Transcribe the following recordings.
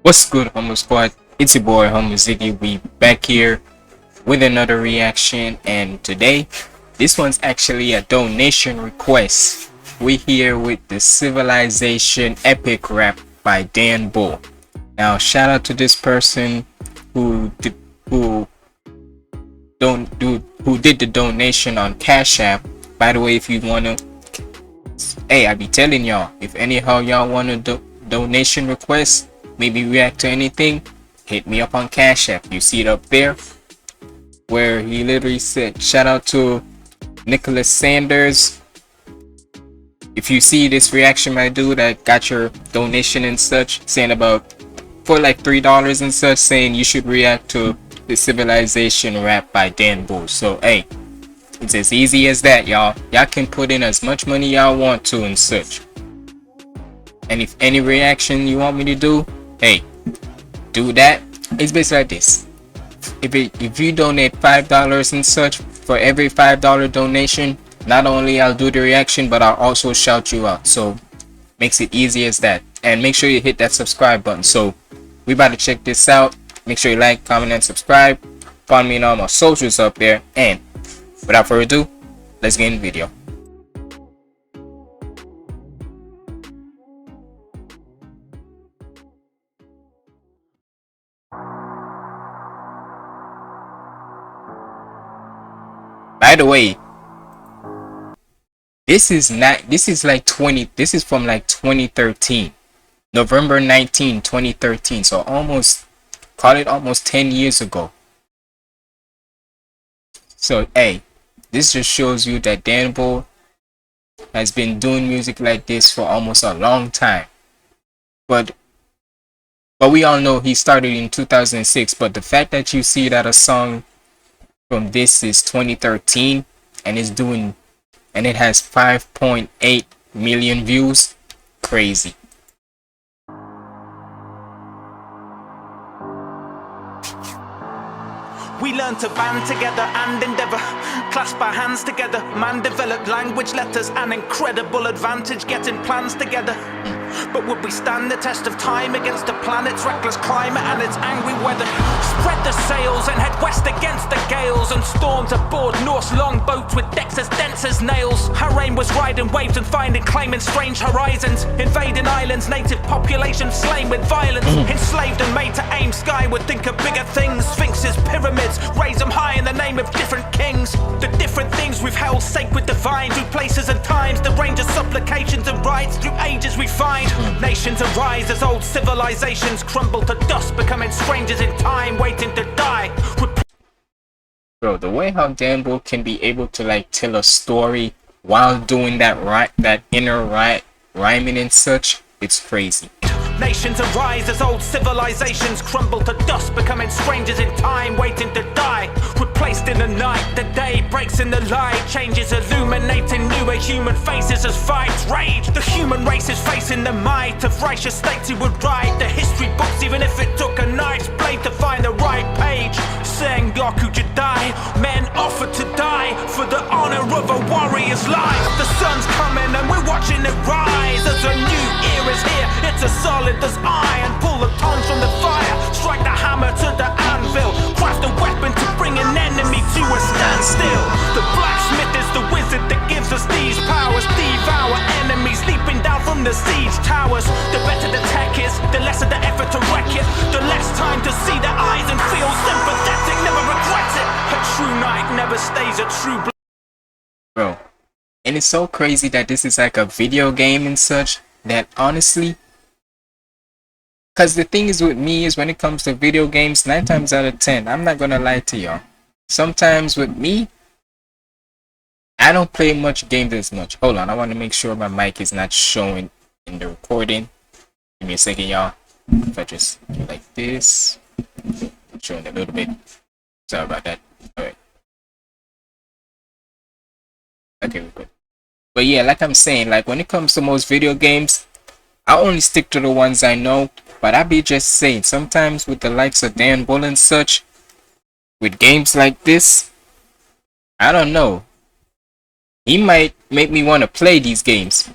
What's good, Humble Squad? It's your boy Humble Ziggy. We back here with another reaction, and today this one's actually a donation request. We here with the Civilization epic rap by Dan Bull. Now shout out to this person who did the donation on Cash App. By the way, if you wanna, hey, I be telling y'all, if anyhow y'all want a donation request, maybe react to anything, hit me up on Cash App. You see it up there where he literally said, shout out to Nicholas Sanders. If you see this reaction, my dude, I got your donation and such, saying about for like $3 and such, saying you should react to the Civilization rap by Dan Bull. So hey, it's as easy as that, y'all. Y'all can put in as much money y'all want to and such. And if any reaction you want me to do, hey, do that. It's basically like this. If you donate $5 and such, for every $5 donation, not only I'll do the reaction, but I'll also shout you out. So makes it easy as that. And make sure you hit that subscribe button. So we about to check this out. Make sure you like, comment, and subscribe. Follow me on all my socials up there. And without further ado, let's get in the video. By the way, this is from like 2013, November 19, 2013. So call it almost 10 years ago. So hey, this just shows you that Dan Bull has been doing music like this for almost a long time. But we all know he started in 2006. But the fact that you see that a song from this is 2013 and it has 5.8 million views, crazy. We learn to band together and endeavor, clasp our hands together. Man developed language, letters, an incredible advantage getting plans together. But would we stand the test of time against the planet's reckless climate and its angry weather? Spread the sails and head west against the gales, and storms aboard Norse longboats with decks as dense as nails. Our aim was riding waves and finding, claiming strange horizons, invading islands, native population slain with violence, enslaved and made to aim skyward, think of bigger things. Sphinxes, pyramids, raise them high in the name of different kings. The different things we've held sacred, divine, through places and times. The range of supplications and rites through ages we find. Nations arise as old civilizations crumble to dust, becoming strangers in time, waiting to die. Bro, the way how Dan Bull can be able to like tell a story while doing that inner rhyming and such, it's crazy. Nations arise as old civilizations crumble to dust, becoming strangers in time, waiting to die. Replaced in the night, the day breaks in the light, changes illuminating newer human faces as fights rage. The human race is facing the might of righteous states who would write the history books, even if it took a knife's blade to find the right page. Saying, could you die? Men offer to die for the honor of a warrior's life. The sun's coming and we're watching it rise as a new era's here. It's as solid as iron. Pull the tongs from the fire, strike the hammer to the anvil, craft a weapon to bring an enemy to a standstill. The blacksmith is the wizard that gives us these powers. Devour enemies leaping down from the siege towers. The better the tech is, the lesser the effort to wreck it, the less time to see the eyes and feel sympathetic. Never regret it. A true knight never stays a true bro. And it's so crazy that this is like a video game and such, that honestly, because the thing is with me is when it comes to video games, 9 times out of 10, I'm not gonna lie to y'all, sometimes with me, I don't play much games as much. Hold on, I want to make sure my mic is not showing in the recording. Give me a second, y'all. If I just do like this, showing a little bit. Sorry about that. Alright. Okay, we're good. But yeah, like I'm saying, like when it comes to most video games, I only stick to the ones I know. But I be just saying, sometimes with the likes of Dan Bull and such, with games like this, I don't know, he might make me want to play these games.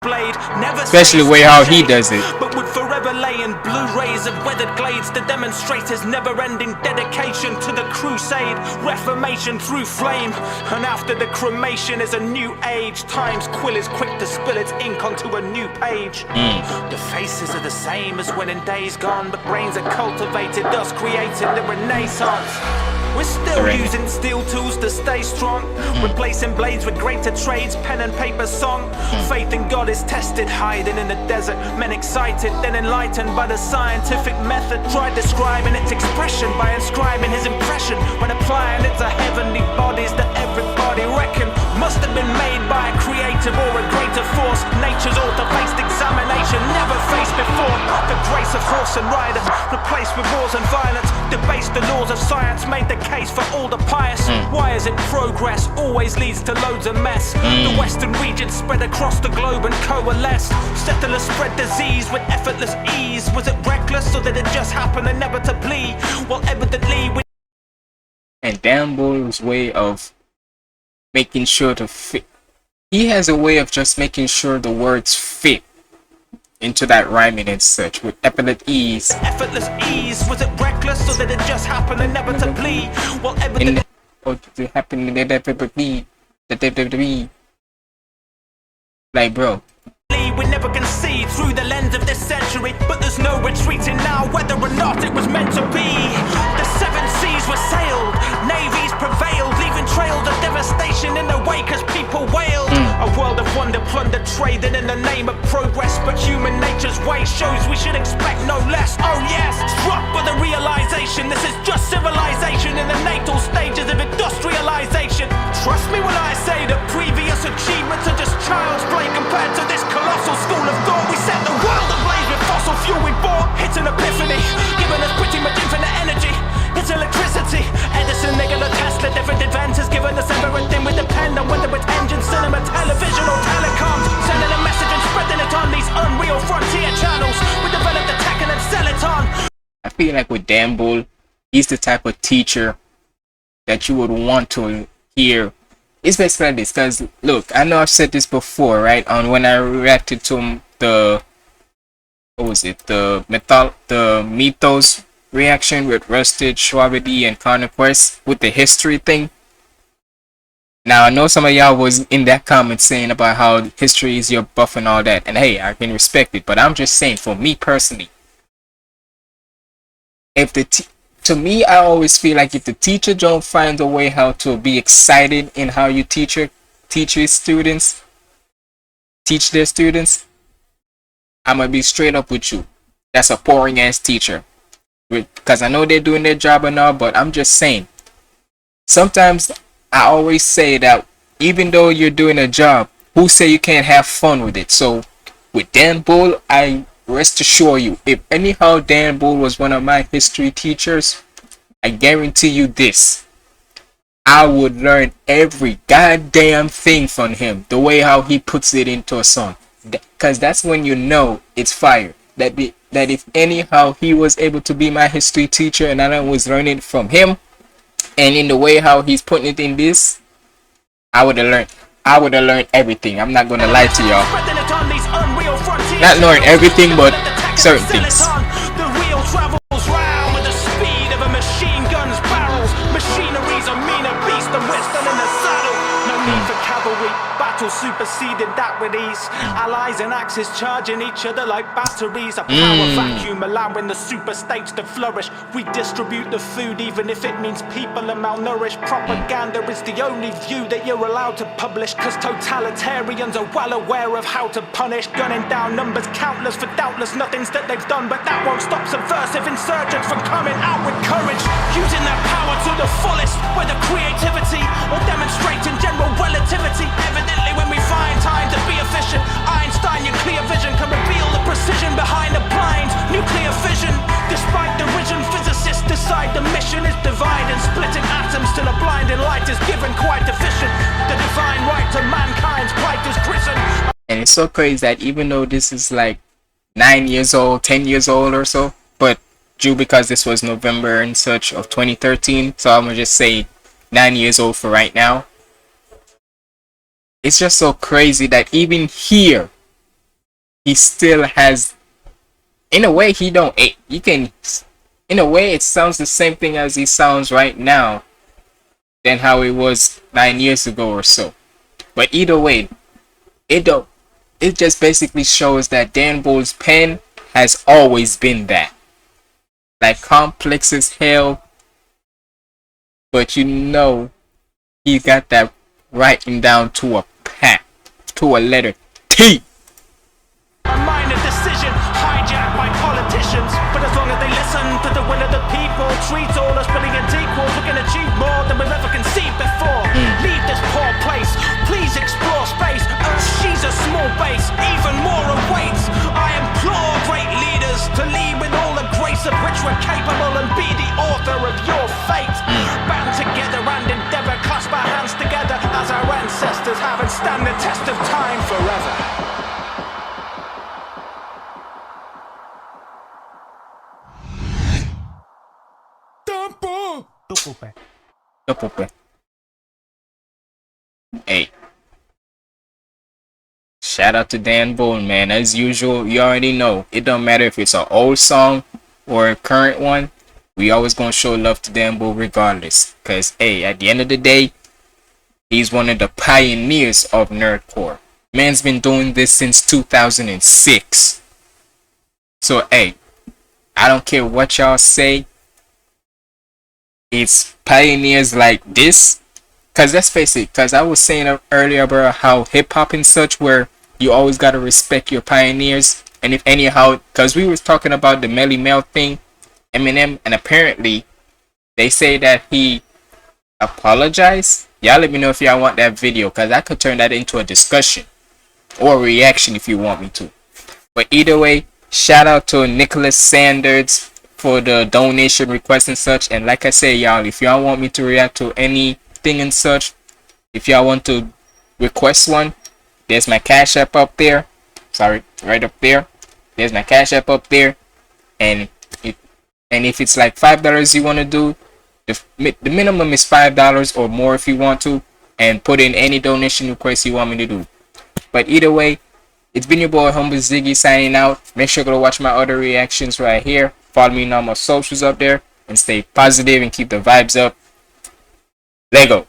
blade, never Especially the way how he does it. But would forever lay in blue rays of weathered glades to demonstrate his never-ending dedication to the crusade, reformation through flame. And after the cremation is a new age. Time's quill is quick to spill its ink onto a new page. The faces are the same as when in days gone, but brains are cultivated, thus creating the Renaissance. We're still using steel tools to stay strong, replacing blades with greater trades, pen and paper song. Faith in God is tested, hiding in the desert. Men excited, then enlightened by the scientific method. Tried describing its expression by inscribing his impression, when applying it to heavenly bodies that everybody reckon must have been made by a creative or a greater force. Nature's author-faced examination, never faced before. The grace of horse and rider, replaced with wars and violence. Debased the laws of science, made the case for all the pious. Why is it progress always leads to loads of mess? The western region spread across the globe and coalesced. Settlers spread disease with effortless ease. Was it reckless or did it just happen inevitably? Well, evidently we... And Dan Bull's way of making sure to fit, he has a way of just making sure the words fit into that rhyming and such with effortless ease. Effortless ease, was it reckless or did it just happen inevitably? Well, evidently it happened inevitably. Like, bro, we never can see through the lens of this century, but there's no retreating now, whether or not it was meant to be. The seven seas were sailed, navies prevailed, leaving trails of devastation in the wake as people wailed. A world of wonder, plunder, trading in the name of progress, but human nature's way shows we should expect no less. Oh yes, struck by the realization this is just civilization in the natal stages of industrialization. Trust me when I say that previous achievements are just child's play compared to this colossal school of thought. We set the world ablaze with fossil fuel we bought. It's an epiphany, giving us pretty much infinite energy. It's electricity. Edison, Nikola Tesla, different advances, giving us everything we depend on, whether it's engine, cinema, television or telecoms. Sending a message and spreading it on these unreal frontier channels. We develop the tech and then sell it on. I feel like with Dan Bull, he's the type of teacher that you would want to hear. It's basically like this, because look, I know I've said this before, right? On when I reacted to the, what was it, the Mythos reaction with Rusted, Schwabedy, and Conquest with the history thing. Now I know some of y'all was in that comment saying about how history is your buff and all that, and hey, I can respect it, but I'm just saying, for me personally, if to me, I always feel like if the teacher don't find a way how to be excited in how you teach their students, I'm gonna be straight up with you. That's a boring ass teacher. Because I know they're doing their job and all, but I'm just saying. Sometimes I always say that even though you're doing a job, who say you can't have fun with it? So with Dan Bull, I rest assure you, if anyhow Dan Bull was one of my history teachers, I guarantee you this, I would learn every goddamn thing from him, the way how he puts it into a song, because that's when you know it's fire. That if anyhow he was able to be my history teacher and I was learning from him, and in the way how he's putting it in this, I would have learned everything. I'm not gonna lie to y'all. Not knowing everything, but certain things. The wheel travels round with the speed of a machine gun's barrels. Machinery's a meaner beast than wisdom in the saddle. No need for cavalry, battle superseded that with ease. Allies and axes charging each other like batteries. A power vacuum allowing the super states to flourish. We distribute the food even if it means people are malnourished. Propaganda is the only view that you're allowed to publish, cause totalitarians are well aware of how to punish. Gunning down numbers countless for doubtless nothings that they've done, but that won't stop subversive insurgents from coming out with courage. Using their power to the fullest, whether creativity or demonstrating general relativity. Evidently when we find time to be efficient, Einstein nuclear vision can reveal the precision behind the blind nuclear fission. Despite derision, physicists decide the mission is dividing, splitting atoms till a blinding light is given quite efficient. The divine right to mankind's plight is prison. And it's so crazy that even though this is like 9 years old, 10 years old or so, but due because this was November and such of 2013, so I'm gonna just say 9 years old for right now. It's just so crazy that even here, he still has in a way he don't. You can, in a way, it sounds the same thing as he sounds right now than how it was 9 years ago or so. But either way, it don't. It just basically shows that Dan Bull's pen has always been that, like complex as hell. But you know, he got that writing down to a pat, to a letter T. A minor decision hijacked by politicians, but as long as they listen to the will of the people, treat all as brilliant equals, we can achieve more than we've ever conceived before. Leave this poor place, please explore space. Earth, she's a small base, even more awaits. I implore great leaders to lead with all the grace of which we're capable and be the author of your fate. Bound together and endeavor, clasp our hands together as our ancestors have and stand the test of time forever. Double P. Hey. Shout out to Dan Bull, man. As usual, you already know. It don't matter if it's an old song or a current one. We always gonna show love to Dan Bull regardless. Cause hey, at the end of the day, he's one of the pioneers of nerdcore. Man's been doing this since 2006. So hey, I don't care what y'all say. It's pioneers like this. Cause let's face it, cause I was saying earlier about how hip hop and such, where you always gotta respect your pioneers. And if anyhow, cause we was talking about the Melly Mel thing, Eminem, and apparently they say that he apologized. Y'all let me know if y'all want that video, cause I could turn that into a discussion or a reaction if you want me to. But either way, shout out to Nicholas Sanders for the donation request and such. And like I say, y'all, if y'all want me to react to anything and such, if y'all want to request one, there's my Cash App up there. Sorry, right up there. There's my Cash App up there. And if it's like $5 you want to do, the minimum is $5 or more if you want to, and put in any donation request you want me to do. But either way, it's been your boy Humble Ziggy signing out. Make sure to go watch my other reactions right here. Follow me on all my socials up there, and stay positive and keep the vibes up. Lego.